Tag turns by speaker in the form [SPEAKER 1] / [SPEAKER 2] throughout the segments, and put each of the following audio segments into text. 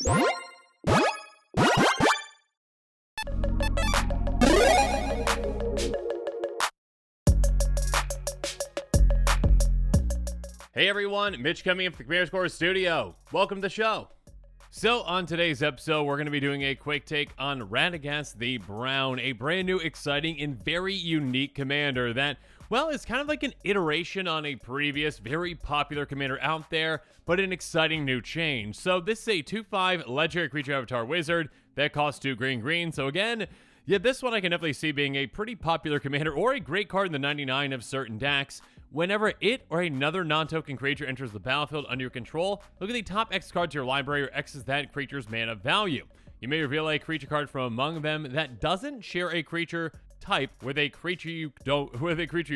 [SPEAKER 1] Hey everyone, Mitch coming in from the Commander Score Studio. Welcome to the show. So on today's episode, we're going to be doing a quick take on Radagast the Brown, a brand new, exciting, and very unique commander that, well, is kind of like an iteration on a previous, very popular commander out there, but an exciting new change. So this is a 2/5 legendary creature avatar wizard that costs 2 green. So again, yeah, this one I can definitely see being a pretty popular commander or a great card in the 99 of certain decks. Whenever it or another non-token creature enters the battlefield under your control, look at the top X cards to your library or X is that creature's mana value. You may reveal a creature card from among them that doesn't share a creature type with a creature you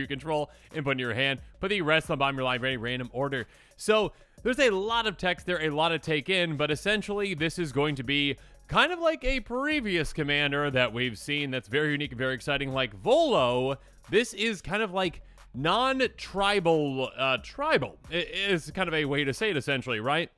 [SPEAKER 1] control and put in your hand. Put the rest on the bottom of your library in random order. So there's a lot of text there, a lot to take in, but essentially this is going to be kind of like a previous commander that we've seen that's very unique and very exciting, like Volo. This is kind of like non-tribal, tribal is kind of a way to say it essentially, right?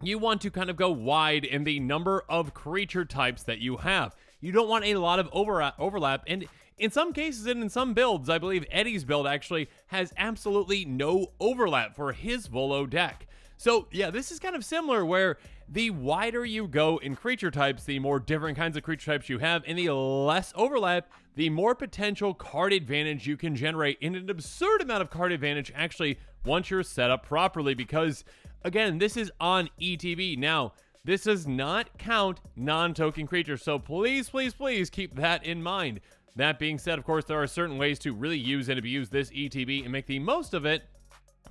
[SPEAKER 1] You want to kind of go wide in the number of creature types that you have. You don't want a lot of overlap, and in some cases and in some builds, I believe Eddie's build actually has absolutely no overlap for his Volo deck. So yeah, this is kind of similar where the wider you go in creature types, the more different kinds of creature types you have, and the less overlap, the more potential card advantage you can generate, in an absurd amount of card advantage actually once you're set up properly, because again, this is on ETB. Now, this does not count non-token creatures, so please keep that in mind. That being said, of course, there are certain ways to really use and abuse this ETB and make the most of it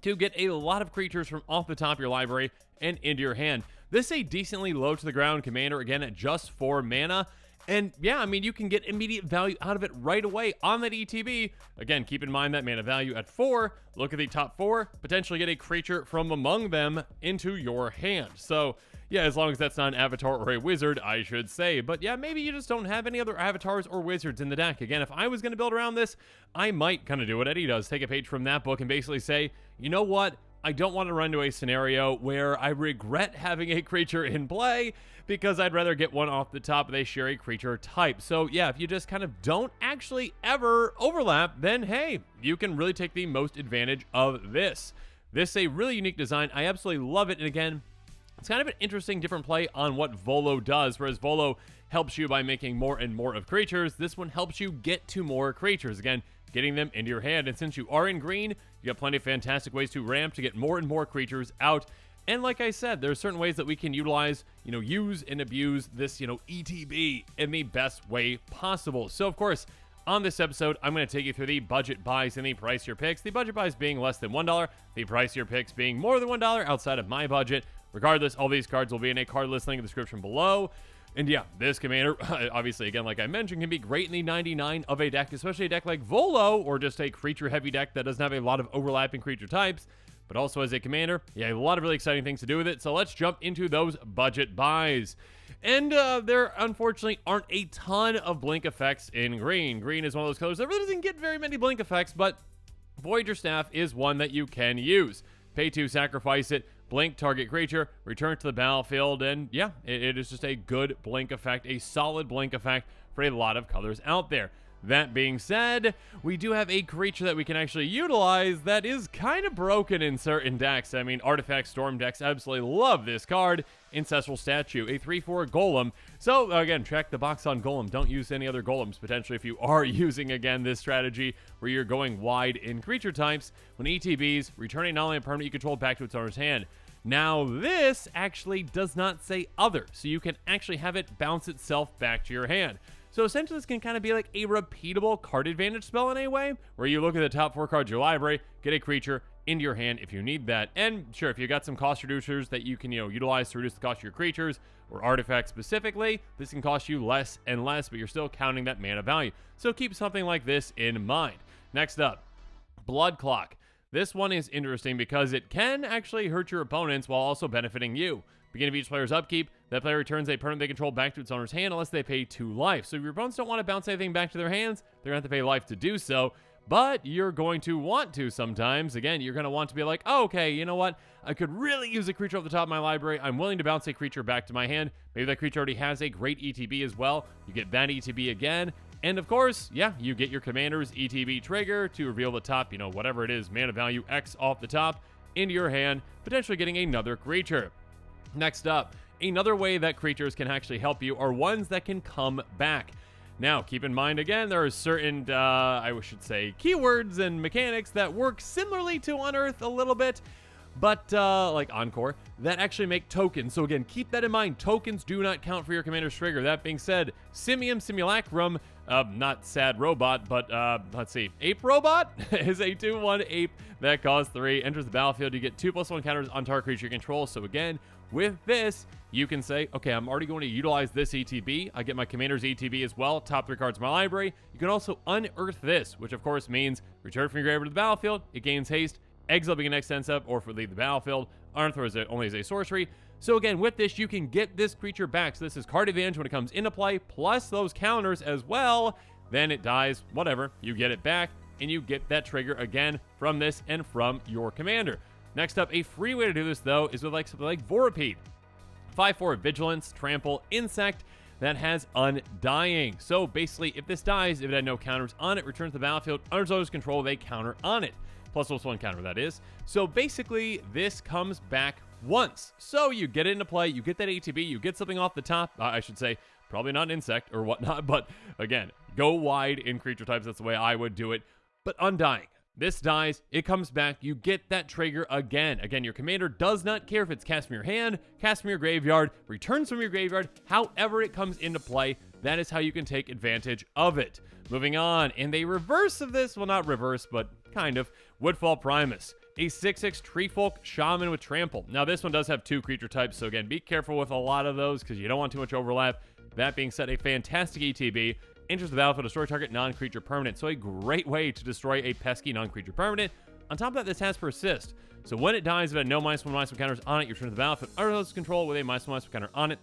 [SPEAKER 1] to get a lot of creatures from off the top of your library and into your hand. This is a decently low to the ground commander, again at just 4 mana. And yeah, I mean, you can get immediate value out of it right away on that ETB. Again, keep in mind that mana value at 4. Look at the top 4, potentially get a creature from among them into your hand. So yeah, as long as that's not an avatar or a wizard, I should say. But yeah, maybe you just don't have any other avatars or wizards in the deck. Again, if I was going to build around this, I might kind of do what Eddie does, take a page from that book and basically say, you know what? I don't want to run into a scenario where I regret having a creature in play because I'd rather get one off the top with a share a creature type. So yeah, if you just kind of don't actually ever overlap, then hey, you can really take the most advantage of this. This is a really unique design. I absolutely love it. And again, it's kind of an interesting different play on what Volo does. Whereas Volo helps you by making more and more of creatures, this one helps you get to more creatures. Again, getting them into your hand. And since you are in green, you got plenty of fantastic ways to ramp to get more and more creatures out. And like I said, there are certain ways that we can utilize, use and abuse this, ETB in the best way possible. So of course, on this episode, I'm going to take you through the budget buys and the price your picks. The budget buys being less than $1, the price your picks being more than $1 outside of my budget. Regardless, all these cards will be in a card list link in the description below. And yeah, this commander, obviously, again, like I mentioned, can be great in the 99 of a deck, especially a deck like Volo, or just a creature-heavy deck that doesn't have a lot of overlapping creature types. But also as a commander, yeah, a lot of really exciting things to do with it. So let's jump into those budget buys. And there, unfortunately, aren't a ton of blink effects in green. Green is one of those colors that really doesn't get very many blink effects, but Voyager Staff is one that you can use. Pay to sacrifice it, blink target creature, return to the battlefield, and yeah, it is just a good blink effect, a solid blink effect for a lot of colors out there. That being said, we do have a creature that we can actually utilize that is kind of broken in certain decks. I mean, Artifact Storm decks absolutely love this card. Ancestral Statue, a 3/4 Golem. So again, check the box on Golem. Don't use any other Golems, potentially, if you are using, again, this strategy where you're going wide in creature types. When ETBs, return a non-land permanent you control back to its owner's hand. Now, this actually does not say other, so you can actually have it bounce itself back to your hand. So essentially, this can kind of be like a repeatable card advantage spell in a way, where you look at the top 4 cards of your library, get a creature into your hand if you need that. And sure, if you got some cost reducers that you can, utilize to reduce the cost of your creatures or artifacts specifically, this can cost you less and less, but you're still counting that mana value. So keep something like this in mind. Next up, Blood Clock. This one is interesting because it can actually hurt your opponents while also benefiting you. Beginning of each player's upkeep, that player returns a permanent they control back to its owner's hand unless they pay 2 life. So if your opponents don't want to bounce anything back to their hands, they're going to have to pay life to do so. but you're going to want to sometimes. Again, you're going to want to be like, oh, okay, you know what? I could really use a creature off the top of my library. I'm willing to bounce a creature back to my hand. Maybe that creature already has a great ETB as well. You get that ETB again. And of course, yeah, you get your commander's ETB trigger to reveal the top, whatever it is, mana value X off the top into your hand, potentially getting another creature. Next up, another way that creatures can actually help you are ones that can come back. Now, keep in mind, again, there are certain, I should say, keywords and mechanics that work similarly to Unearth a little bit, but like Encore, that actually make tokens. So again, keep that in mind. Tokens do not count for your commander's trigger. That being said, Simium Simulacrum, not Sad Robot, but let's see, Ape Robot is a 2/1 ape that costs 3, enters the battlefield. You get 2+1 counters on target creature you control. So again, with this, you can say, okay, I'm already going to utilize this ETB. I get my commander's ETB as well, top 3 cards in my library. You can also unearth this, which of course means return from your graveyard to the battlefield. It gains haste, exile being next sense up, or for leave the battlefield. Unearth only as a sorcery. So again, with this, you can get this creature back. So this is card advantage when it comes into play, plus those counters as well. Then it dies, whatever. You get it back, and you get that trigger again from this and from your commander. Next up, a free way to do this, though, is with something like Vorapede. 5/4 Vigilance, Trample, Insect that has Undying. So basically, if this dies, if it had no counters on it, returns to the battlefield, under its owner's control, they counter on it. +1 counter, that is. So basically, this comes back once. So you get it into play, you get that ATB, you get something off the top. I should say, probably not an insect or whatnot, but again, go wide in creature types. That's the way I would do it. But Undying. This dies, it comes back, you get that trigger again. Again, your commander does not care if it's cast from your hand, cast from your graveyard, returns from your graveyard, however it comes into play, that is how you can take advantage of it. Moving on, and the reverse of this, well, not reverse, but kind of, Woodfall Primus. A 6/6 Treefolk Shaman with Trample. Now, this one does have 2 creature types, so again, be careful with a lot of those because you don't want too much overlap. That being said, a fantastic ETB. Enters the battlefield, destroy target non-creature permanent. So a great way to destroy a pesky non-creature permanent. On top of that, this has Persist. So when it dies, if it had no -1/-1 counters on it, you return to the battlefield under its control with a -1/-1 counter on it.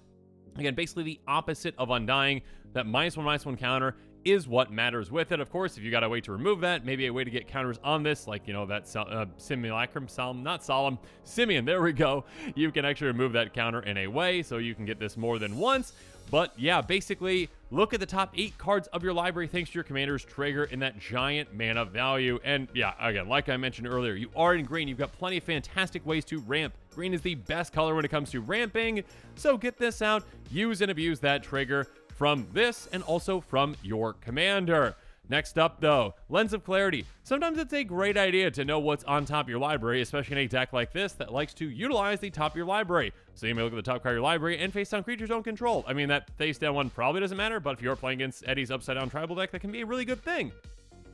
[SPEAKER 1] Again, basically the opposite of Undying. That -1/-1 counter is what matters with it. Of course, if you got a way to remove that, maybe a way to get counters on this, like, that Simulacrum, Simian, there we go. You can actually remove that counter in a way, so you can get this more than once. But yeah, basically, look at the top 8 cards of your library thanks to your commander's trigger in that giant mana value. And yeah, again, like I mentioned earlier, you are in green. You've got plenty of fantastic ways to ramp. Green is the best color when it comes to ramping. So get this out, use and abuse that trigger from this and also from your commander. Next up, though, Lens of Clarity. Sometimes it's a great idea to know what's on top of your library, especially in a deck like this that likes to utilize the top of your librray. So you may look at the top card of your library and face down creatures don't control. I mean, that face down one probably doesn't matter, but if you're playing against Eddie's upside down tribal deck, that can be a really good thing.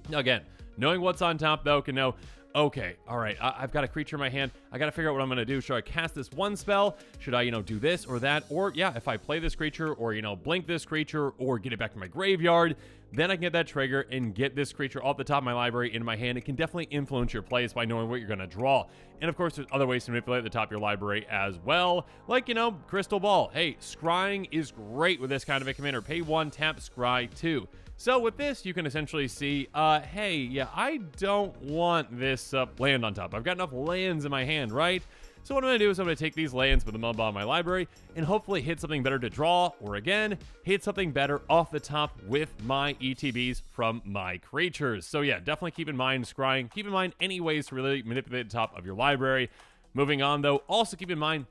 [SPEAKER 1] Now, again, knowing what's on top, though, can know, okay, all right, I've got a creature in my hand. I got to figure out what I'm going to do. Should I cast this one spell? Should I, do this or that? Or, yeah, if I play this creature or, blink this creature or get it back to my graveyard, then I can get that trigger and get this creature off the top of my library into my hand. It can definitely influence your plays by knowing what you're going to draw. And, of course, there's other ways to manipulate the top of your library as well. Like, Crystal Ball. Hey, scrying is great with this kind of a commander. Pay 1, tap, scry 2. So with this, you can essentially see, hey, yeah, I don't want this land on top. I've got enough lands in my hand, right? So what I'm going to do is I'm going to take these lands with the bottom of my library and hopefully hit something better to draw, or again, hit something better off the top with my ETBs from my creatures. So yeah, definitely keep in mind scrying. Keep in mind any ways to really manipulate the top of your library. Moving on, though, also keep in mind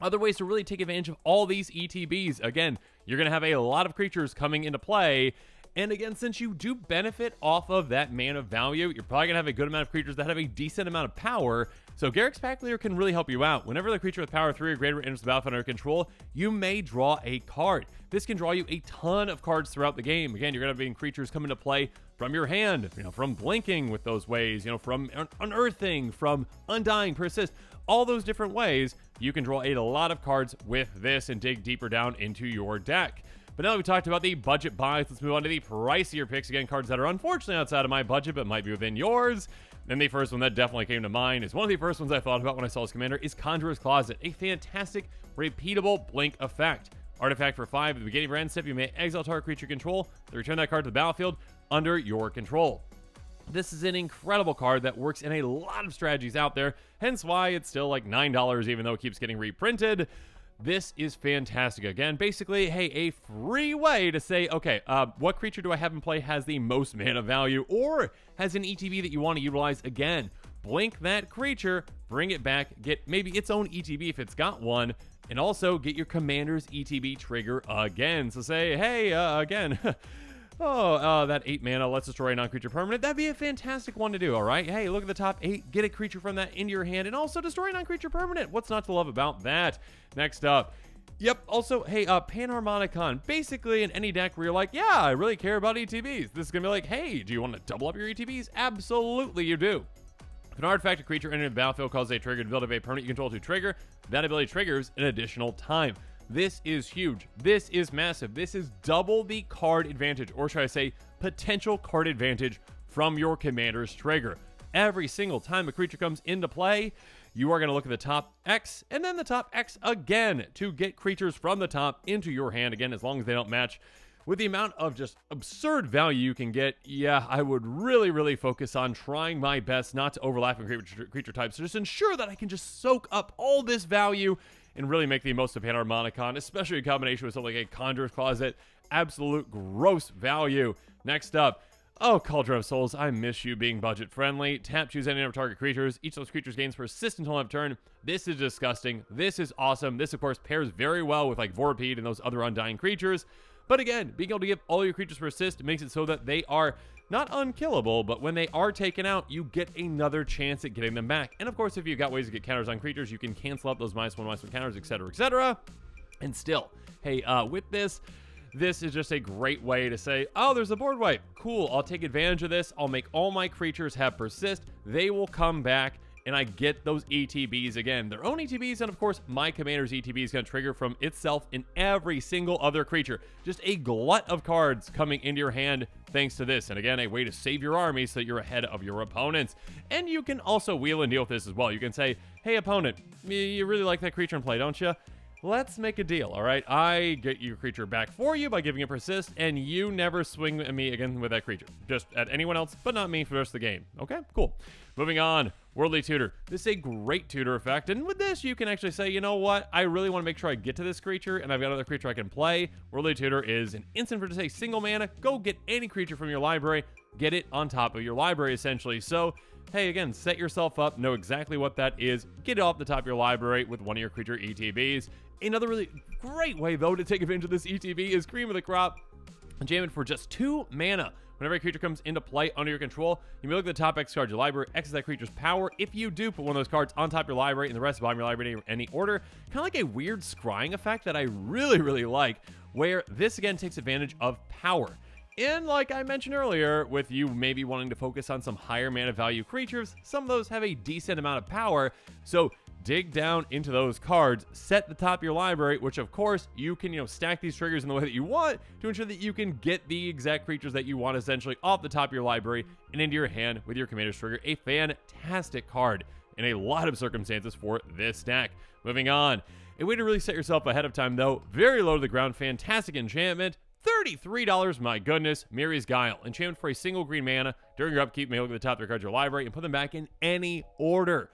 [SPEAKER 1] other ways to really take advantage of all these ETBs. Again, you're going to have a lot of creatures coming into play. And again, since you do benefit off of that mana value, you're probably going to have a good amount of creatures that have a decent amount of power. So Garruk's Packleader can really help you out. Whenever the creature with power 3 or greater enters the battlefield under control, you may draw a card. This can draw you a ton of cards throughout the game. Again, you're going to be creatures come into play from your hand, from blinking with those ways, from unearthing, from undying, persist, all those different ways. You can draw a lot of cards with this and dig deeper down into your deck. But now that we talked about the budget buys, let's move on to the pricier picks. Again, cards that are unfortunately outside of my budget, but might be within yours. And the first one that definitely came to mind is one of the first ones I thought about when I saw this commander is Conjurer's Closet, a fantastic, repeatable blink effect. Artifact for 5 at the beginning of your end step, you may exile target creature control, then return that card to the battlefield under your control. This is an incredible card that works in a lot of strategies out there, hence why it's still like $9 even though it keeps getting reprinted. This is fantastic. Again, basically, hey, a free way to say, okay, what creature do I have in play has the most mana value or has an ETB that you want to utilize? Again, blink that creature, bring it back, get maybe its own ETB if it's got one, and also get your commander's ETB trigger again. So say, hey, again, that 8 mana, let's destroy a non-creature permanent. That'd be a fantastic one to do, all right? Hey, look at the top 8, get a creature from that into your hand, and also destroy a non-creature permanent. What's not to love about that? Next up, yep, also, hey, Panharmonicon. Basically, in any deck where you're like, yeah, I really care about ETBs. This is going to be like, hey, do you want to double up your ETBs? Absolutely, you do. If an artifact or creature entering the battlefield causes a triggered ability of a permanent you control to trigger, that ability triggers an additional time. This is huge. This is massive. This is double the card advantage, or should I say potential card advantage from your commander's trigger. Every single time a creature comes into play, you are going to look at the top X and then the top X again to get creatures from the top into your hand. Again, as long as they don't match. With the amount of just absurd value you can get, yeah, I would really focus on trying my best not to overlap in creature types to just ensure that I can just soak up all this value and really make the most of Panharmonicon, especially in combination with something like a Conjurer's Closet. Absolute gross value. Next up, oh, Cauldron of Souls, I miss you being budget friendly. Tap, choose any number of target creatures. Each of those creatures gains persist until end of turn. This is disgusting. This is awesome. This, of course, pairs very well with like Vorpede and those other undying creatures. But again, being able to give all your creatures persist makes it so that they are not unkillable, but when they are taken out, you get another chance at getting them back. And of course, if you've got ways to get counters on creatures, you can cancel out those -1/-1 counters, etc., etc. And still, hey, with this is just a great way to say, oh, there's a board wipe. Cool, I'll take advantage of this. I'll make all my creatures have persist. They will come back, and I get those ETBs again. Their own ETBs, and of course, my commander's ETB is going to trigger from itself in every single other creature. Just a glut of cards coming into your hand thanks to this. And again, a way to save your army so that you're ahead of your opponents. And you can also wheel and deal with this as well. You can say, hey, opponent, you really like that creature in play, don't you? Let's make a deal, all right? I get your creature back for you by giving it persist, and you never swing at me again with that creature. Just at anyone else, but not me for the rest of the game. Okay, cool. Moving on, Worldly Tutor. This is a great tutor effect, and with this, you can actually say, you know what? I really want to make sure I get to this creature, and I've got another creature I can play. Worldly Tutor is an instant for just a single mana. Go get any creature from your library, get it on top of your library, essentially. So, hey, again, set yourself up, know exactly what that is, get it off the top of your library with one of your creature ETBs. Another really great way, though, to take advantage of this ETB is Cream of the Crop. Jam it for just 2 mana. Whenever a creature comes into play under your control, you may look at the top X card of your library, X is that creature's power. If you do, put one of those cards on top of your library and the rest bottom of your library in any order. Kind of like a weird scrying effect that I really like, where this again takes advantage of power. And like I mentioned earlier, with you maybe wanting to focus on some higher mana value creatures, some of those have a decent amount of power. So dig down into those cards, set the top of your library, which of course you can, stack these triggers in the way that you want to ensure that you can get the exact creatures that you want essentially off the top of your library and into your hand with your commander's trigger. A fantastic card in a lot of circumstances for this deck. Moving on, a way to really set yourself ahead of time though, very low to the ground, fantastic enchantment. $33, my goodness, Miri's Guile. Enchantment for a single green mana. During your upkeep, you may look at the top of your cards of your library and put them back in any order.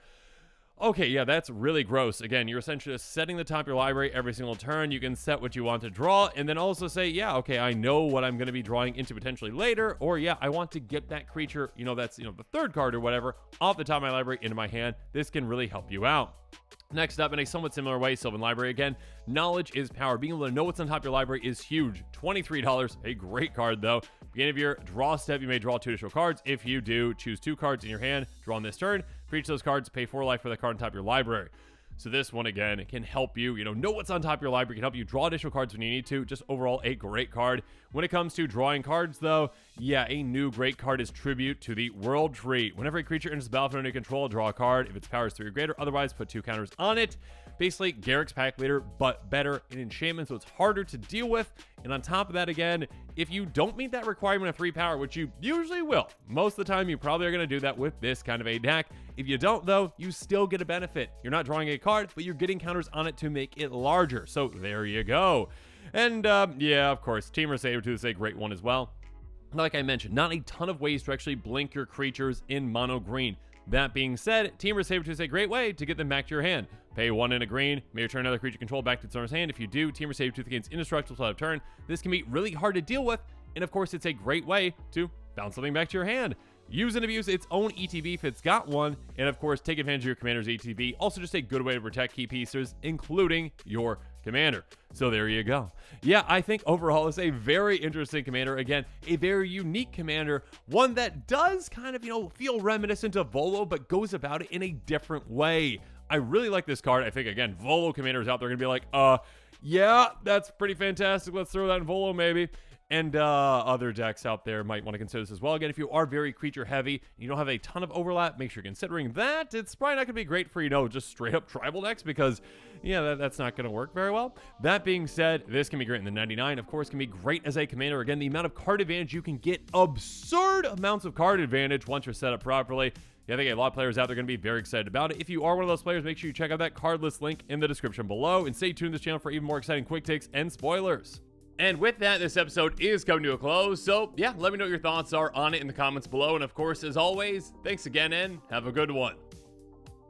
[SPEAKER 1] Okay, yeah, that's really gross. Again, you're essentially just setting the top of your library every single turn. You can set what you want to draw and then also say, yeah, okay, I know what I'm going to be drawing into potentially later, or yeah, I want to get that creature, that's, the third card or whatever, off the top of my library into my hand. This can really help you out. Next up, in a somewhat similar way, Sylvan Library again, knowledge is power. Being able to know what's on top of your library is huge. $23, a great card though. Beginning of your draw step, you may draw 2 additional cards. If you do, choose 2 cards in your hand, draw on this turn. For each of those cards, pay 4 life for the card on top of your library. So this one, again, can help you, know what's on top of your library, can help you draw additional cards when you need to. Just overall, a great card. When it comes to drawing cards, though, yeah, a new great card is Tribute to the World Tree. Whenever a creature enters the battlefield under your control, draw a card. If its power is 3 or greater, otherwise, put 2 counters on it. Basically, Garrick's Pack Leader, but better in enchantment, so it's harder to deal with. And on top of that, again, if you don't meet that requirement of 3 power, which you usually will, most of the time you probably are going to do that with this kind of a deck. If you don't, though, you still get a benefit. You're not drawing a card, but you're getting counters on it to make it larger. So there you go. And yeah, of course, Teamer Sabertooth is a great one as well. like I mentioned, not a ton of ways to actually blink your creatures in mono green. That being said, Temur Sabertooth is a great way to get them back to your hand. Pay 1 in a green, may return another creature control back to its owner's hand. If you do, Temur Sabertooth gains indestructible till end of turn. This can be really hard to deal with, and of course, it's a great way to bounce something back to your hand. Use and abuse its own ETB if it's got one, and of course, take advantage of your commander's ETB. Also, just a good way to protect key pieces, including your commander. So there you go. Yeah, I think overall it's a very interesting commander. Again, a very unique commander, one that does kind of, feel reminiscent of Volo, but goes about it in a different way. I really like this card. I think, again, Volo commanders out there are going to be like, yeah, that's pretty fantastic. Let's throw that in Volo, maybe. And other decks out there might want to consider this as well. Again, if you are very creature heavy, you don't have a ton of overlap, make sure you're considering that. It's probably not going to be great for, just straight up tribal decks because, yeah, that's not going to work very well. That being said, this can be great in the 99. Of course, can be great as a commander. Again, the amount of card advantage you can get, absurd amounts of card advantage once you're set up properly. Yeah, I think a lot of players out there are going to be very excited about it. If you are one of those players, make sure you check out that card list link in the description below. And stay tuned to this channel for even more exciting quick takes and spoilers. And with that, this episode is coming to a close. So yeah, let me know what your thoughts are on it in the comments below. And of course, as always, thanks again and have a good one.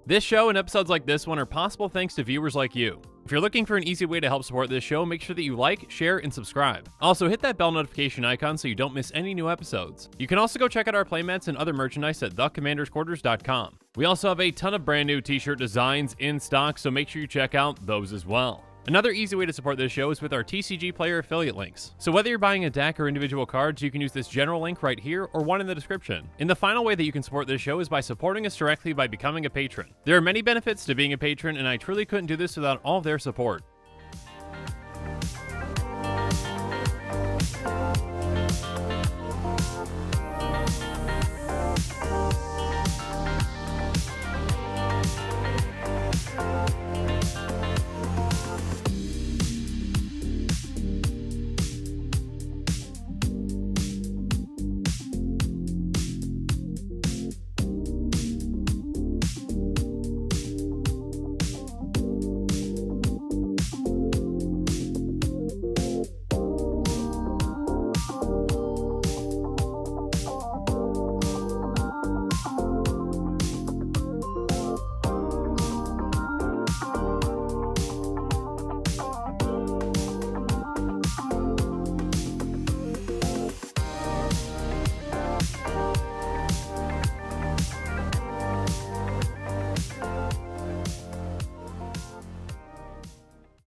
[SPEAKER 1] This show and episodes like this one are possible thanks to viewers like you. If you're looking for an easy way to help support this show, make sure that you like, share, and subscribe. Also, hit that bell notification icon so you don't miss any new episodes. You can also go check out our playmats and other merchandise at thecommandersquarters.com. We also have a ton of brand new t-shirt designs in stock, so make sure you check out those as well. Another easy way to support this show is with our TCG player affiliate links. So whether you're buying a deck or individual cards, you can use this general link right here or one in the description. And the final way that you can support this show is by supporting us directly by becoming a patron. There are many benefits to being a patron, and I truly couldn't do this without all of their support.